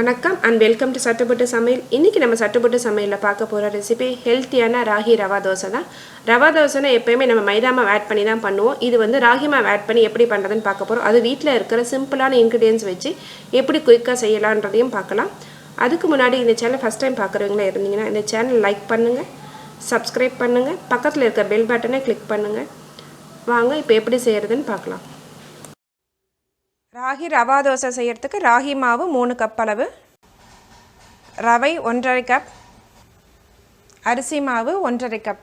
வணக்கம் and welcome to Sattu Buttu Samayal. இன்னைக்கு நம்ம Sattu Buttu Samayalல பார்க்க போற ரெசிபி ஹெல்த்தியான ராகி ரவா தோசை தான். ரவா தோசைனா எப்பவுமே நம்ம மைதா மாவு ஆட் பண்ணி தான் பண்ணுவோம். இது வந்து ராகி மாவு ஆட் பண்ணி எப்படி பண்றதுன்னு பார்க்க போறோம். அது வீட்ல இருக்கிற சிம்பிளான இன்கிரிடியன்ட்ஸ் வச்சு எப்படி குயிக்கா செய்யலாம்ன்றதையும் பார்க்கலாம். அதுக்கு முன்னாடி இந்த சேனல் ஃபர்ஸ்ட் டைம் பார்க்குறவங்களா இருந்தீங்கன்னா இந்த சேனல் லைக் பண்ணுங்க, Subscribe பண்ணுங்க, பக்கத்துல இருக்க பெல் பட்டனை கிளிக் பண்ணுங்க. வாங்க இப்போ எப்படி செய்யறதுன்னு பார்க்கலாம். ராகி ரவா தோசை செய்யறதுக்கு ராகி மாவு 3 கப் அளவு, ரவை 1.5 கப், அரிசி மாவு 1.5 கப்,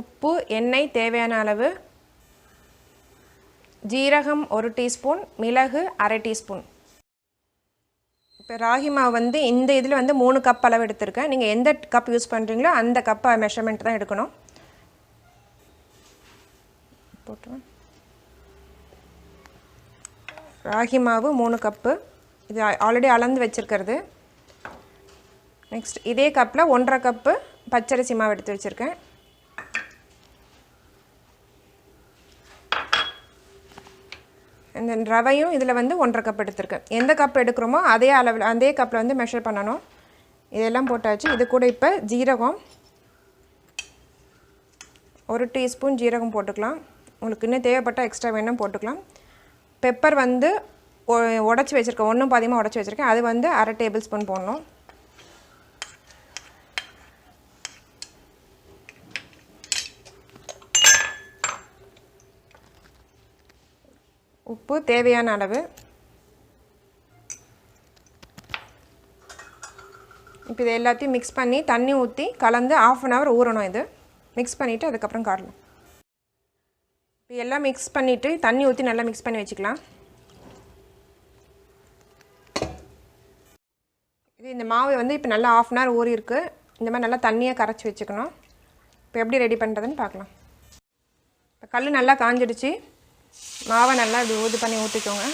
உப்பு, எண்ணெய் தேவையான அளவு, ஜீரகம் 1 டீஸ்பூன், மிளகு 1/2 டீஸ்பூன். இப்போ ராகி மாவு வந்து இந்த இதில் வந்து 3 கப் அளவு எடுத்திருக்கேன். நீங்கள் எந்த கப் யூஸ் பண்ணுறீங்களோ அந்த கப்பை மெஷர்மெண்ட் தான் எடுக்கணும். போட்டுருவேன். ராகி மாவு 3 கப்பு, இது ஆல்ரெடி அளந்து வச்சுருக்கிறது. நெக்ஸ்ட் இதே கப்பில் 1.5 கப்பு பச்சரிசி மாவு எடுத்து வச்சுருக்கேன். இந்த ரவையும் இதில் வந்து 1.5 கப் எடுத்திருக்கேன். எந்த கப் எடுக்கிறோமோ அதே அளவில் அதே கப்பில் வந்து மெஷர் பண்ணணும். இதெல்லாம் போட்டாச்சு. இது கூட இப்போ ஜீரகம் 1 டீஸ்பூன் ஜீரகம் போட்டுக்கலாம். உங்களுக்கு இன்னும் தேவைப்பட்டால் எக்ஸ்ட்ரா வேணும் போட்டுக்கலாம். பெப்பர் வந்து உடச்சி வச்சுருக்கேன், ஒன்றும் பாதியமாக உடச்சி வச்சுருக்கேன். அது வந்து 1/2 டேபிள் ஸ்பூன் போடணும். உப்பு தேவையான அளவு. இப்போ இது எல்லாத்தையும் மிக்ஸ் பண்ணி தண்ணி ஊற்றி கலந்து 1/2 hour ஊறணும். இது மிக்ஸ் பண்ணிவிட்டு அதுக்கப்புறம் காட்டலாம். இப்போ எல்லாம் மிக்ஸ் பண்ணிவிட்டு தண்ணி ஊற்றி நல்லா மிக்ஸ் பண்ணி வச்சுக்கலாம். இது இந்த மாவு வந்து இப்போ நல்லா 1/2 hour ஊறி இருக்குது. இந்த மாதிரி நல்லா தண்ணியை கரைச்சி வச்சுக்கணும். இப்போ எப்படி ரெடி பண்ணுறதுன்னு பார்க்கலாம். இப்போ கல் நல்லா காஞ்சிடுச்சு. மாவை நல்லா இது பண்ணி ஊற்றிக்கோங்க.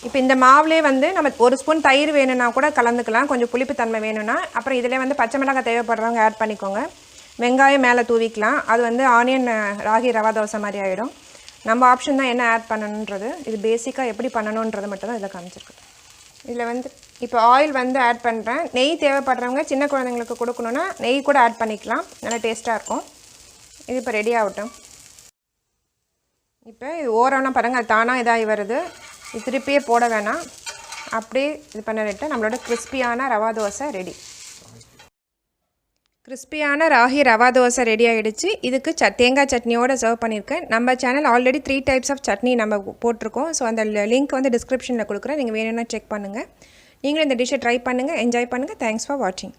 இப்போ இந்த மாவுலேயே வந்து நம்ம 1 ஸ்பூன் தயிர் வேணும்னா கூட கலந்துக்கலாம், கொஞ்சம் புளிப்பு தன்மை வேணும்னா. அப்புறம் இதிலே வந்து பச்சை மிளகாய் தேவைப்படுறவங்க ஆட் பண்ணிக்கோங்க. வெங்காயம் மேலே தூவிக்கலாம். அது வந்து ஆனியன் ராகி ரவா தோசை மாதிரி ஆகிடும். நம்ம ஆப்ஷன் தான் என்ன ஆட் பண்ணணுன்றது. இது பேசிக்காக எப்படி பண்ணணுன்றது மட்டும் தான் இதில் காமிச்சிருக்கு. இதில் வந்து இப்போ ஆயில் வந்து ஆட் பண்ணுறேன். நெய் தேவைப்படுறவங்க சின்ன குழந்தைங்களுக்கு கொடுக்கணுன்னா நெய் கூட ஆட் பண்ணிக்கலாம், நல்லா டேஸ்ட்டாக இருக்கும். இது இப்போ ரெடி ஆகட்டும். இப்போ இது ஓரம்னா பாருங்கள், அது தானாக இதாகி வருது. இது திருப்பியே போட வேணாம், அப்படியே இது பண்ணிட்டு நம்மளோட கிறிஸ்பியான ரவா தோசை ரெடி. கிறிஸ்பியான ராகி ரவா தோசை ரெடி ஆகிடுச்சு. இதுக்கு தேங்காய் சட்னியோடு சர்வ் பண்ணியிருக்கேன். நம்ம channel already 3 types of chutney நம்ம போட்டிருக்கோம். ஸோ அந்த லிங்க் வந்து டிஸ்கிரிப்ஷனில் கொடுக்குறேன், நீங்கள் வேணும்னா செக் பண்ணுங்கள். நீங்களும் இந்த டிஷ்ஷை ட்ரை பண்ணுங்கள், என்ஜாய் பண்ணுங்கள். தேங்க்ஸ் ஃபார் வாட்சிங்.